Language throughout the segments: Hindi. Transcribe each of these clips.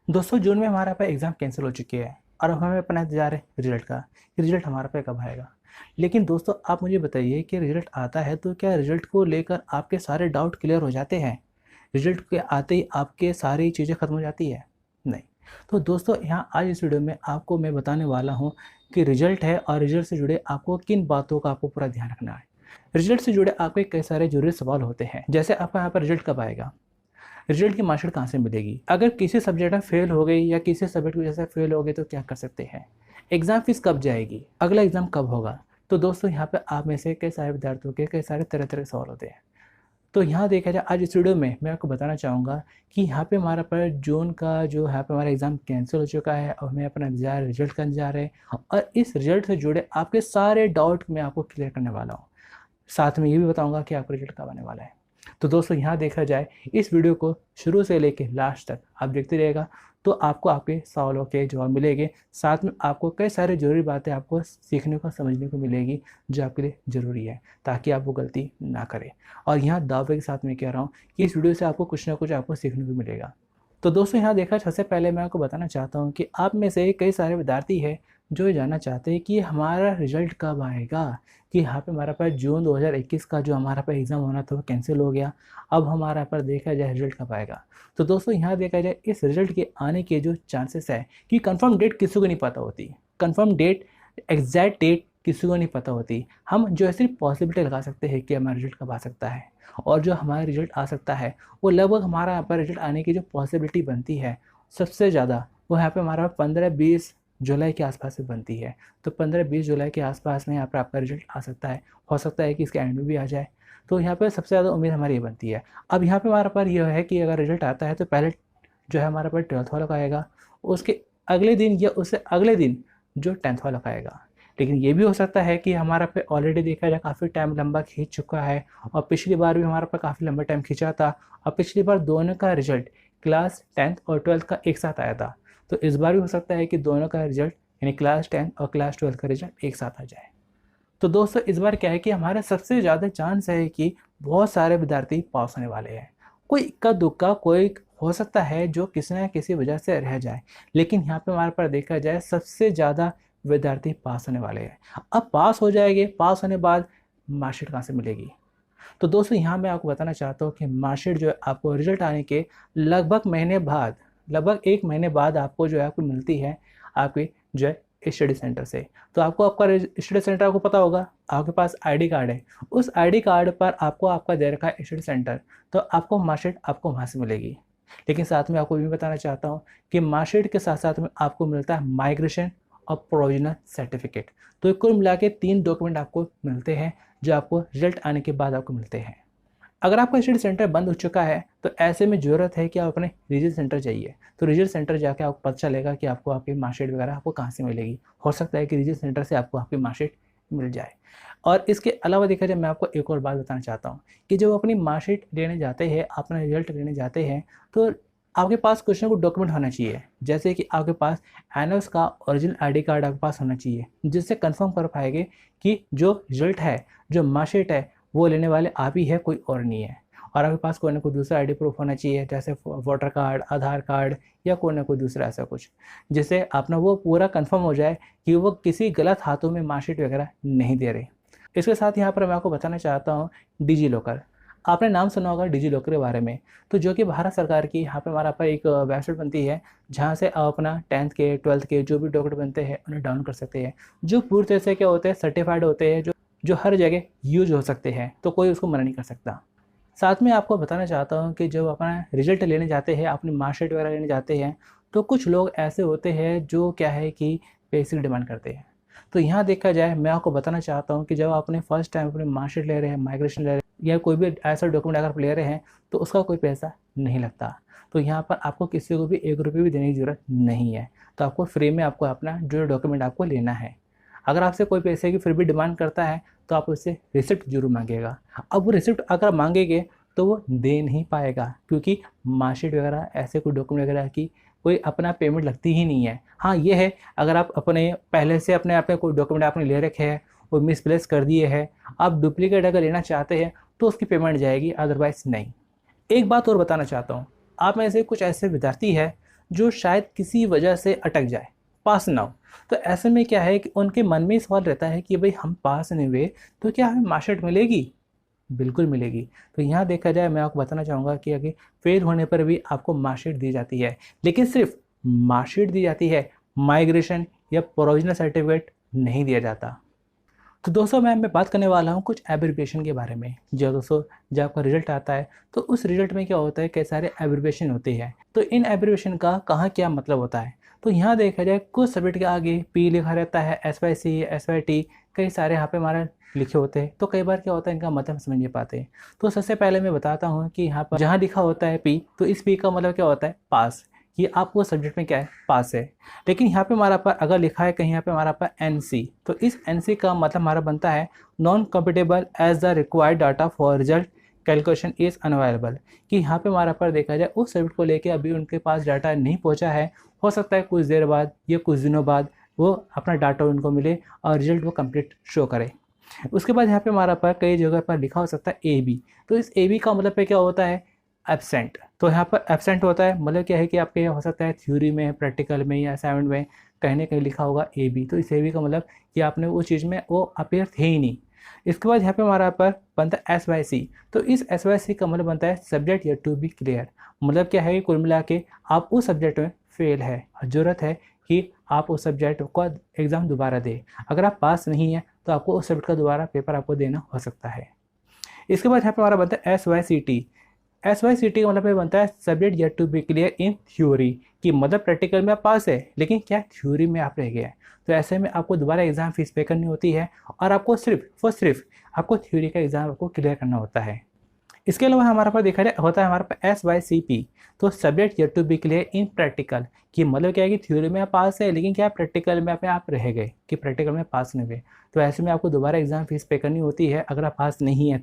दोस्तों जून में हमारा पे एग्ज़ाम कैंसिल हो चुकी है और अब हमें अपना इंतज़ार है रिज़ल्ट का कि रिज़ल्ट हमारा पे कब आएगा। लेकिन दोस्तों आप मुझे बताइए कि रिज़ल्ट आता है तो क्या रिज़ल्ट को लेकर आपके सारे डाउट क्लियर हो जाते हैं? रिज़ल्ट के आते ही आपके सारी चीज़ें ख़त्म हो जाती है? नहीं। तो दोस्तों यहाँ आज इस वीडियो में आपको मैं बताने वाला हूँ कि रिज़ल्ट है और रिज़ल्ट से जुड़े आपको किन बातों का आपको पूरा ध्यान रखना है। रिज़ल्ट से जुड़े आपके कई सारे ज़रूरी सवाल होते हैं, जैसे आपका यहाँ पर रिज़ल्ट कब आएगा? रिजल्ट की मार्कशीट कहाँ से मिलेगी? अगर किसी सब्जेक्ट में फेल हो गई या किसी सब्जेक्ट की वजह से फेल हो गए तो क्या कर सकते हैं? एग्ज़ाम फीस कब जाएगी? अगला एग्ज़ाम कब होगा? तो दोस्तों यहाँ पे आप में से कई सारे विद्यार्थियों के कई सारे तरह-तरह के सवाल होते हैं। तो यहाँ देखा जाए आज इस वीडियो में मैं आपको बताना चाहूँगा कि यहाँ पे हमारा पर जून का जो यहाँ पे हमारा एग्ज़ाम कैंसिल हो चुका है और हमें अपना इंतज़ार रिजल्ट का इंतज़ार है और इस रिजल्ट से जुड़े आपके सारे डाउट मैं आपको क्लियर करने वाला हूँ। साथ में ये भी बताऊँगा कि आपका रिजल्ट कब आने वाला है। तो दोस्तों यहाँ देखा जाए इस वीडियो को शुरू से लेके लास्ट तक आप देखते रहिएगा तो आपको आपके सवालों के जवाब मिलेंगे। साथ में आपको कई सारी ज़रूरी बातें आपको सीखने को समझने को मिलेगी जो आपके लिए ज़रूरी है ताकि आप वो गलती ना करें। और यहाँ दावे के साथ मैं कह रहा हूँ कि इस वीडियो से आपको कुछ ना कुछ आपको सीखने को मिलेगा। तो दोस्तों यहाँ देखा सबसे पहले मैं आपको बताना चाहता हूँ कि आप में से कई सारे विद्यार्थी हैं जो ये जानना चाहते हैं कि हमारा रिजल्ट कब आएगा, कि यहाँ पे हमारा पास जून 2021 का जो हमारा पास एग्ज़ाम होना था वो कैंसिल हो गया। अब हमारा पर देखा जाए रिजल्ट कब आएगा। तो दोस्तों यहाँ देखा जाए इस रिजल्ट के आने के जो चांसेस है कि कंफर्म डेट किसी को नहीं पता होती। कंफर्म डेट, एग्जैक्ट डेट किसी को नहीं पता होती। हम जो है सिर्फ पॉसिबिलिटी लगा सकते हैं कि हमारा रिजल्ट कब आ सकता है और जो हमारा रिजल्ट आ सकता है वो लगभग हमारा यहाँ पर रिजल्ट आने की जो पॉसिबिलिटी बनती है सबसे ज़्यादा वो यहाँ पे हमारा 15-20 जुलाई के आसपास में बनती है। तो 15-20 जुलाई के आसपास में यहाँ पर आपका रिजल्ट आ सकता है। हो सकता है कि इसके एंड में भी आ जाए। तो यहाँ पे सबसे ज़्यादा उम्मीद हमारी ये बनती है। अब यहाँ पे हमारे पर यह है कि अगर रिजल्ट आता है तो पहले जो है हमारे पास 12th वाला का आएगा, उसके अगले दिन या उससे अगले दिन जो 10th वाला का आएगा। लेकिन ये भी हो सकता है कि हमारा पे ऑलरेडी देखा जाए काफ़ी टाइम लंबा खींच चुका है और पिछली बार भी हमारा पे काफ़ी लंबा टाइम खींचा था और पिछली बार दोनों का रिजल्ट क्लास 10th और 12th का एक साथ आया था। तो इस बार भी हो सकता है कि दोनों का रिजल्ट यानी क्लास 10 और क्लास 12 का रिजल्ट एक साथ आ जाए। तो दोस्तों इस बार क्या है कि हमारे सबसे ज़्यादा चांस है कि बहुत सारे विद्यार्थी पास होने वाले हैं। कोई इक्का दुक्का कोई हो सकता है जो किसी न किसी वजह से रह जाए, लेकिन यहाँ पे हमारे पर देखा जाए सबसे ज़्यादा विद्यार्थी पास होने वाले हैं। अब पास हो जाएंगे, पास होने बाद मार्कशीट कहाँ से मिलेगी? तो दोस्तों यहाँ मैं आपको बताना चाहता हूँ कि मार्कशीट जो है आपको रिजल्ट आने के लगभग महीने बाद, लगभग 1 महीने बाद आपको जो है आपको मिलती है आपकी जो है स्टडी सेंटर से। तो आपको आपका स्टडी सेंटर आपको पता होगा, आपके पास आईडी कार्ड है, उस आईडी कार्ड पर आपको आपका दे रखा है स्टडी सेंटर, तो आपको मार्कशीट आपको वहाँ से मिलेगी। लेकिन साथ में आपको ये भी बताना चाहता हूँ कि मार्कशीट के साथ साथ में आपको मिलता है माइग्रेशन और प्रोविजनल सर्टिफिकेट। तो कुल मिला के 3 डॉक्यूमेंट आपको मिलते हैं जो आपको रिजल्ट आने के बाद आपको मिलते हैं। अगर आपका स्टडी सेंटर बंद हो चुका है तो ऐसे में ज़रूरत है कि आप अपने रीजन सेंटर जाइए। तो रीजन सेंटर जाके आपको पता चलेगा कि आपको आपकी मार्कशीट वगैरह आपको कहाँ से मिलेगी। हो सकता है कि रीजन सेंटर से आपको आपकी मार्कशीट मिल जाए। और इसके अलावा देखा जाए मैं आपको एक और बात बताना चाहता हूँ कि जब अपनी मार्कशीट लेने जाते हैं, अपना रिजल्ट लेने जाते हैं, तो आपके पास कुछ ना कुछ डॉक्यूमेंट होना चाहिए। जैसे कि आपके पास एनएस का ओरिजिनल आईडी कार्ड आपके पास होना चाहिए, जिससे कंफर्म कर पाएंगे कि जो रिजल्ट है, जो मार्कशीट है, वो लेने वाले आप ही है, कोई और नहीं है। और आपके पास कोई ना कोई दूसरा आईडी प्रूफ होना चाहिए, जैसे वोटर कार्ड, आधार कार्ड या कोई ना कोई दूसरा ऐसा कुछ, जिससे अपना वो पूरा कंफर्म हो जाए कि वो किसी गलत हाथों में मार्कशीट वगैरह नहीं दे रहे। इसके साथ यहाँ पर मैं आपको बताना चाहता हूँ डिजी लॉकर। आपने नाम सुना होगा डिजी लॉकर के बारे में, तो जो कि भारत सरकार की यहाँ पे हमारा पर एक वेबसाइट बनती है जहाँ से आप अपना 10th के 12th के जो भी डॉक्यूमेंट बनते हैं उन्हें डाउन कर सकते हैं, जो पूरी तरह से क्या होते हैं सर्टिफाइड होते हैं, जो हर जगह यूज हो सकते हैं, तो कोई उसको मना नहीं कर सकता। साथ में आपको बताना चाहता हूँ कि जब अपना रिजल्ट लेने जाते हैं, अपनी मार्कशीट वगैरह लेने जाते हैं, तो कुछ लोग ऐसे होते हैं जो क्या है कि पैसे की डिमांड करते हैं। तो यहाँ देखा जाए मैं आपको बताना चाहता हूँ कि जब आपने फर्स्ट टाइम अपनी मार्कशीट ले रहे हैं, माइग्रेशन ले रहे हैं या कोई भी ऐसा डॉक्यूमेंट अगर ले रहे हैं तो उसका कोई पैसा नहीं लगता। तो यहाँ पर आपको किसी को भी 1 रुपये भी देने की ज़रूरत नहीं है। तो आपको फ्री में आपको अपना जो डॉक्यूमेंट आपको लेना है। अगर आपसे कोई पैसे की फिर भी डिमांड करता है तो आप उससे रिसिप्ट जरूर मांगेगा। अब वो रिसिप्ट अगर मांगेंगे तो वो दे नहीं पाएगा, क्योंकि मार्कशीट वगैरह ऐसे कोई डॉक्यूमेंट वगैरह की कोई अपना पेमेंट लगती ही नहीं है। हाँ ये है, अगर आप अपने पहले से अपने आप में कोई डॉक्यूमेंट आपने ले रखे हैं और मिसप्लेस कर दिए हैं, आप डुप्लीकेट अगर लेना चाहते हैं तो उसकी पेमेंट जाएगी, अदरवाइज नहीं। एक बात और बताना चाहता हूँ, आप में से कुछ ऐसे विद्यार्थी है जो शायद किसी वजह से अटक जाए, पास ना हो। तो ऐसे में क्या है कि उनके मन में सवाल रहता है कि भाई हम पास नहीं हुए तो क्या हमें मार्कशीट मिलेगी? बिल्कुल मिलेगी। तो यहाँ देखा जाए, मैं आपको बताना चाहूँगा कि अगर फेल होने पर भी आपको मार्कशीट दी जाती है, लेकिन सिर्फ मार्कशीट दी जाती है, माइग्रेशन या प्रोविजनल सर्टिफिकेट नहीं दिया जाता। तो दोस्तों मैं बात करने वाला हूँ कुछ एब्रिविएशन के बारे में। जो दोस्तों, जब आपका रिजल्ट आता है तो उस रिजल्ट में क्या होता है, कई सारे एब्रिविएशन होते हैं। तो इन एब्रिविएशन का कहाँ क्या मतलब होता है, तो यहाँ देखा जाए कुछ सब्जेक्ट के आगे पी लिखा रहता है, SYC, SYT, कई सारे यहाँ पे हमारे लिखे होते हैं। तो कई बार क्या होता है, इनका मतलब समझ नहीं पाते। तो सबसे पहले मैं बताता हूँ कि यहाँ पर जहाँ लिखा होता है पी, तो इस पी का मतलब क्या होता है, पास। कि आप वो सब्जेक्ट में क्या है, पास है। लेकिन यहाँ पे हमारा पर अगर लिखा है कहीं यहाँ पे हमारा पर NC, तो इस NC का मतलब हमारा बनता है non computable as the required data for result calculation is unavailable. कि यहाँ पे हमारा पर देखा जाए उस सब्जेक्ट को लेके अभी उनके पास डाटा नहीं पहुँचा है। हो सकता है कुछ देर बाद या कुछ दिनों बाद वो अपना डाटा उनको मिले और रिजल्ट वो कंप्लीट शो करे। उसके बाद यहाँ पे हमारा पर कई जगह पर लिखा हो सकता है AB। तो इस AB का मतलब पे क्या होता है, एब्सेंट। तो यहाँ पर एब्सेंट होता है मतलब क्या है कि आपके हो सकता है थ्योरी में, प्रैक्टिकल में या असाइनमेंट में कहीं ना कहीं लिखा होगा AB। तो इस AB का मतलब कि आपने वो चीज़ में वो अपेयर थे ही नहीं। इसके बाद यहाँ पे हमारा पर बनता है SYC। तो इस SYC का मतलब बनता है subject yet to be clear. मतलब क्या है कि कुल मिला के आप उस सब्जेक्ट में फेल है और ज़रूरत है कि आप उस सब्जेक्ट का एग्ज़ाम दोबारा दें। अगर आप पास नहीं हैं तो आपको उस सब्जेक्ट का दोबारा पेपर आपको देना हो सकता है। इसके बाद यहाँ पे हमारा बनता है SYCT। SYCT का मतलब ये बनता है subject yet to be clear in theory. कि मतलब प्रैक्टिकल में आप पास है लेकिन क्या थ्योरी में आप रह गए हैं। तो ऐसे में आपको दोबारा एग्जाम फीस पे करनी होती है और आपको सिर्फ आपको थ्योरी का एग्जाम आपको क्लियर करना होता है। इसके अलावा हमारे पास देखा जाए होता है हमारे पास SYCP। तो subject yet to be clear in practical. कि मतलब क्या है कि थ्योरी में आप पास है लेकिन क्या प्रैक्टिकल में आप रह गए, कि प्रैक्टिकल में पास नहीं हुए। तो ऐसे में आपको दोबारा एग्जाम फीस पे करनी होती है अगर आप पास नहीं है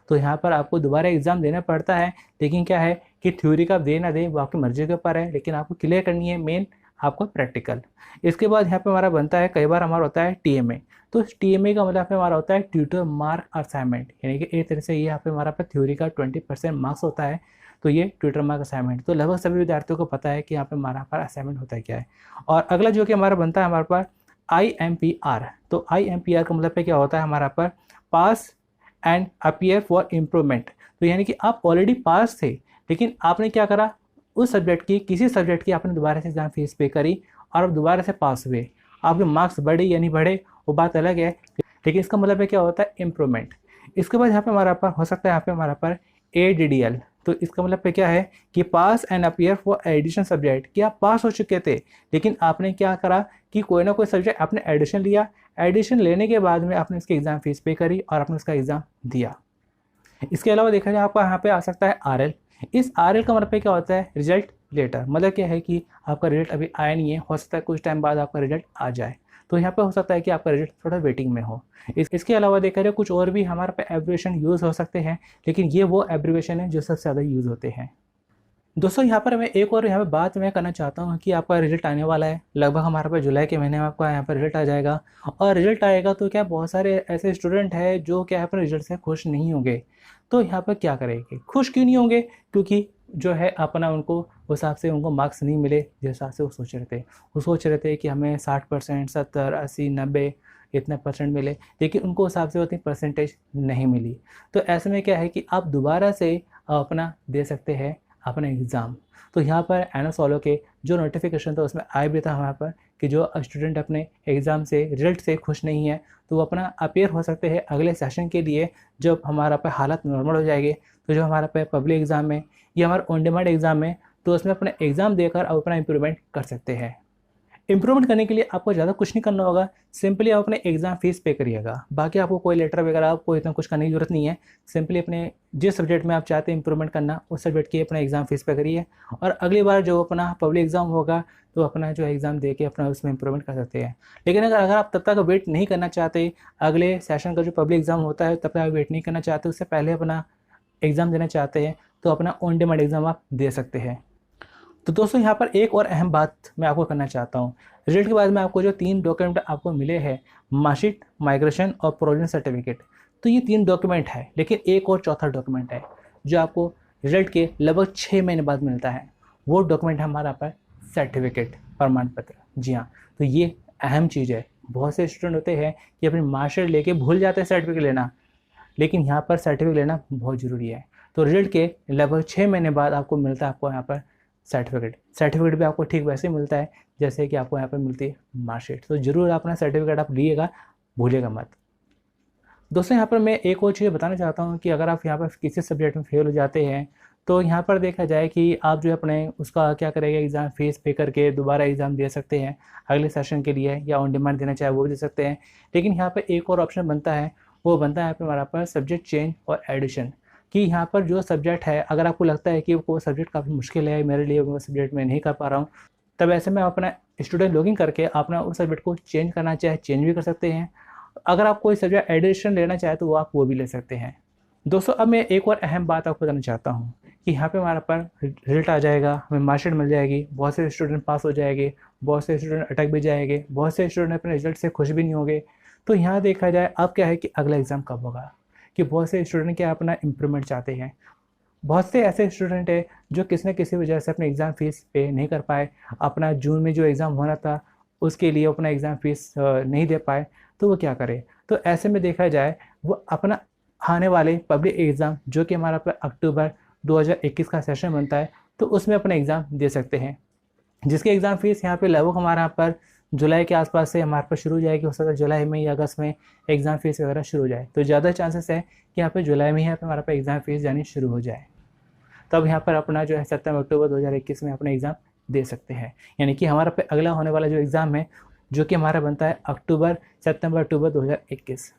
तो यहाँ पर आपको दोबारा एग्जाम देना पड़ता है। लेकिन क्या है कि थ्योरी का दे ना दे वो आपकी मर्जी के ऊपर है, लेकिन आपको क्लियर करनी है मेन आपको प्रैक्टिकल। इसके बाद यहाँ पे हमारा बनता है, कई बार हमारा होता है TMA। तो TMA का मतलब हमारा होता है ट्यूटर मार्क असाइनमेंट। यानी कि एक तरह से ये यहाँ पे हमारा पर थ्योरी का 20% मार्क्स होता है। तो ये ट्यूटर मार्क असाइनमेंट तो लगभग सभी विद्यार्थियों को पता है कि यहाँ पे हमारा पर असाइनमेंट होता है क्या है। और अगला जो कि हमारा बनता है हमारे पास IMPR। तो IMPR का मतलब पे क्या होता है हमारा पर पास एंड अपीयर फॉर इम्प्रूवमेंट। तो यानी कि आप ऑलरेडी पास थे लेकिन आपने क्या करा, उस सब्जेक्ट की किसी सब्जेक्ट की आपने दोबारा से एग्जाम फीस पे करी और आप दोबारा से पास हुए। आपके मार्क्स बढ़े या नहीं बढ़े वो बात अलग है, लेकिन इसका मतलब है क्या होता है, इम्प्रूवमेंट। इसके बाद यहाँ पे हमारा पर हो सकता है यहाँ पे हमारा पर ADDL। तो इसका मतलब पे क्या है कि pass and appear for addition subject. कि आप पास हो चुके थे लेकिन आपने क्या करा कि कोई ना कोई सब्जेक्ट आपने एडिशन लिया। एडिशन लेने के बाद में आपने इसकी एग्ज़ाम फीस पे करी और आपने उसका एग्ज़ाम दिया। इसके अलावा देखा जाए आपका यहाँ पे आ सकता है RL। इस RL का मतलब पे क्या होता है, रिजल्ट लेटर। मतलब क्या है कि आपका रिजल्ट अभी आया नहीं है, हो सकता है कुछ टाइम बाद आपका रिजल्ट आ जाए। तो यहाँ पे हो सकता है कि आपका रिजल्ट थोड़ा वेटिंग में हो। इसके अलावा देखा जाए कुछ और भी हमारे पे एब्रिविएशन यूज़ हो सकते हैं, लेकिन ये वो एब्रिविएशन है जो सबसे ज़्यादा यूज़ होते हैं। दोस्तों यहाँ पर मैं एक और यहाँ पे बात मैं करना चाहता हूँ कि आपका रिजल्ट आने वाला है। लगभग हमारे पास जुलाई के महीने में आपका यहाँ पर रिजल्ट आ जाएगा। और रिजल्ट आएगा तो क्या बहुत सारे ऐसे स्टूडेंट हैं जो क्या है अपने रिजल्ट से खुश नहीं होंगे। तो यहाँ पर क्या करेंगे, खुश क्यों नहीं होंगे, क्योंकि जो है अपना उनको उस हिसाब से उनको मार्क्स नहीं मिले जिस हिसाब से वो सोच रहे थे। वो सोच रहे थे कि हमें 60%, 70, 80, 90 इतना परसेंट मिले, लेकिन उनको उस हिसाब से उतनी परसेंटेज नहीं मिली। तो ऐसे में क्या है कि आप दोबारा से अपना दे सकते हैं अपना एग्ज़ाम। तो यहाँ पर NSOLO के जो नोटिफिकेशन था उसमें आया भी था हमारे पर कि जो स्टूडेंट अपने एग्ज़ाम से रिजल्ट से खुश नहीं है तो वो अपना अपेयर हो सकते हैं अगले सेशन के लिए जब हमारा पे हालत नॉर्मल हो जाएगी। तो जो हमारा पे पब्लिक एग्ज़ाम में या हमारा ऑन डिमांड एग्ज़ाम है तो उसमें अपना एग्ज़ाम देकर आप अपना इम्प्रूवमेंट कर सकते हैं। इम्प्रूवमेंट करने के लिए आपको ज़्यादा कुछ नहीं करना होगा, सिंपली आप अपने एग्ज़ाम फीस पे करिएगा। बाकी आपको कोई लेटर वगैरह आपको इतना कुछ करने की ज़रूरत नहीं है। सिंपली अपने जिस सब्जेक्ट में आप चाहते हैं इम्प्रूवमेंट करना उस सब्जेक्ट की अपना एग्ज़ाम फीस पे करिए और अगली बार जो अपना पब्लिक एग्ज़ाम होगा तो अपना जो एग्ज़ाम दे के अपना उसमें इम्प्रूवमेंट कर सकते हैं। लेकिन अगर आप तब तक वेट नहीं करना चाहते, अगले सेशन का जो पब्लिक एग्ज़ाम होता है तब तक आप वेट नहीं करना चाहते, उससे पहले अपना एग्ज़ाम देना चाहते हैं तो अपना ऑन डिमांड एग्ज़ाम आप दे सकते हैं। तो दोस्तों यहाँ पर एक और अहम बात मैं आपको करना चाहता हूँ। रिजल्ट के बाद में आपको जो 3 डॉक्यूमेंट आपको मिले हैं, मार्कशीट, माइग्रेशन और प्रोविजनल सर्टिफिकेट। तो ये 3 डॉक्यूमेंट है, लेकिन एक और चौथा डॉक्यूमेंट है जो आपको रिजल्ट के लगभग 6 महीने बाद मिलता है। वो डॉक्यूमेंट है हमारा पर सर्टिफिकेट, प्रमाण पत्र। जी हाँ, तो ये अहम चीज़ है। बहुत से स्टूडेंट होते हैं कि अपनी मार्कशीट लेके भूल जाते हैं सर्टिफिकेट लेना, लेकिन यहाँ पर सर्टिफिकेट लेना बहुत ज़रूरी है। तो रिजल्ट के लगभग 6 महीने बाद आपको मिलता है आपको यहाँ पर सर्टिफिकेट भी आपको ठीक वैसे मिलता है जैसे कि आपको यहाँ पर मिलती है मार्कशीट। तो ज़रूर अपना सर्टिफिकेट आप लीजिएगा, भूलिएगा मत। दोस्तों यहाँ पर मैं एक और चीज़ बताना चाहता हूँ कि अगर आप यहाँ पर किसी सब्जेक्ट में फेल हो जाते हैं तो यहाँ पर देखा जाए कि आप जो है अपने उसका क्या करेंगे, एग्ज़ाम फीस पे करके दोबारा एग्ज़ाम दे सकते हैं अगले सेशन के लिए, या ऑन डिमांड देना चाहे वो भी दे सकते हैं। लेकिन यहाँ पर एक और ऑप्शन बनता है, वो बनता है यहाँ पर हमारा पर सब्जेक्ट चेंज और एडिशन। कि यहाँ पर जो सब्जेक्ट है, अगर आपको लगता है कि वो सब्जेक्ट काफ़ी मुश्किल है मेरे लिए, वो सब्जेक्ट मैं नहीं कर पा रहा हूँ, तब ऐसे में आप अपना स्टूडेंट लॉगिन करके अपना उस सब्जेक्ट को चेंज करना चाहे चेंज भी कर सकते हैं। अगर आप कोई सब्जेक्ट एडिशन लेना चाहे तो वो आप वो भी ले सकते हैं। दोस्तों अब मैं एक और अहम बात आपको बताना चाहता हूँ कि यहाँ पे हमारा पर रिजल्ट आ जाएगा, हमें मार्कशीट मिल जाएगी, बहुत से स्टूडेंट पास हो जाएंगे, बहुत से स्टूडेंट अटक भी जाएंगे, बहुत से स्टूडेंट अपने रिजल्ट से खुश भी नहीं होंगे। तो यहाँ देखा जाए अब क्या है कि अगला एग्ज़ाम कब होगा, कि बहुत से स्टूडेंट क्या अपना इम्प्रूवमेंट चाहते हैं। बहुत से ऐसे स्टूडेंट हैं जो किसी न किसी वजह से अपने एग्ज़ाम फ़ीस पे नहीं कर पाए, अपना जून में जो एग्ज़ाम होना था उसके लिए अपना एग्ज़ाम फ़ीस नहीं दे पाए, तो वो क्या करे। तो ऐसे में देखा जाए वो अपना आने वाले पब्लिक एग्ज़ाम जो कि हमारा पर अक्टूबर 2021 का सेशन बनता है, तो उसमें अपना एग्ज़ाम दे सकते हैं, जिसकी एग्ज़ाम फ़ीस यहाँ पे लगभग हमारे यहाँ पर जुलाई के आसपास से हमारे पास शुरू हो जाएगी। हो सकता है जुलाई में या अगस्त में एग्ज़ाम फ़ीस वगैरह शुरू हो जाए, तो ज़्यादा चांसेस है कि यहाँ पे जुलाई में ही हमारे पास एग्ज़ाम फ़ीस जानी शुरू हो जाए। तब यहाँ पर अपना जो है सितंबर अक्टूबर 2021 में अपना एग्ज़ाम दे सकते हैं। यानी कि हमारा पे अगला होने वाला जो एग्ज़ाम है जो कि हमारा बनता है सितंबर अक्टूबर 2021।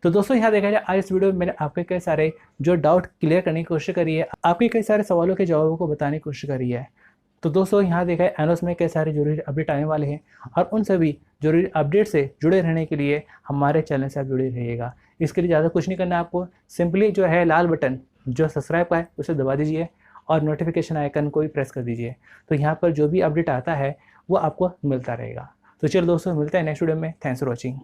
तो दोस्तों यहाँ देखा जाए आज इस वीडियो में मैंने आपके कई सारे जो डाउट क्लियर करने की कोशिश करी है, आपके कई सारे सवालों के जवाबों को बताने की कोशिश करी है। तो दोस्तों यहाँ देखा है एनोस में कई सारे जरूरी अपडेट आने वाले हैं, और उन सभी जरूरी अपडेट से जुड़े रहने के लिए हमारे चैनल से आप जुड़े रहिएगा। इसके लिए ज़्यादा कुछ नहीं करना है आपको, सिंपली जो है लाल बटन जो सब्सक्राइब का है उसे दबा दीजिए और नोटिफिकेशन आइकन को भी प्रेस कर दीजिए। तो यहाँ पर जो भी अपडेट आता है वो आपको मिलता रहेगा। तो चलो दोस्तों मिलते हैं नेक्स्ट वीडियो में। Thanks for watching.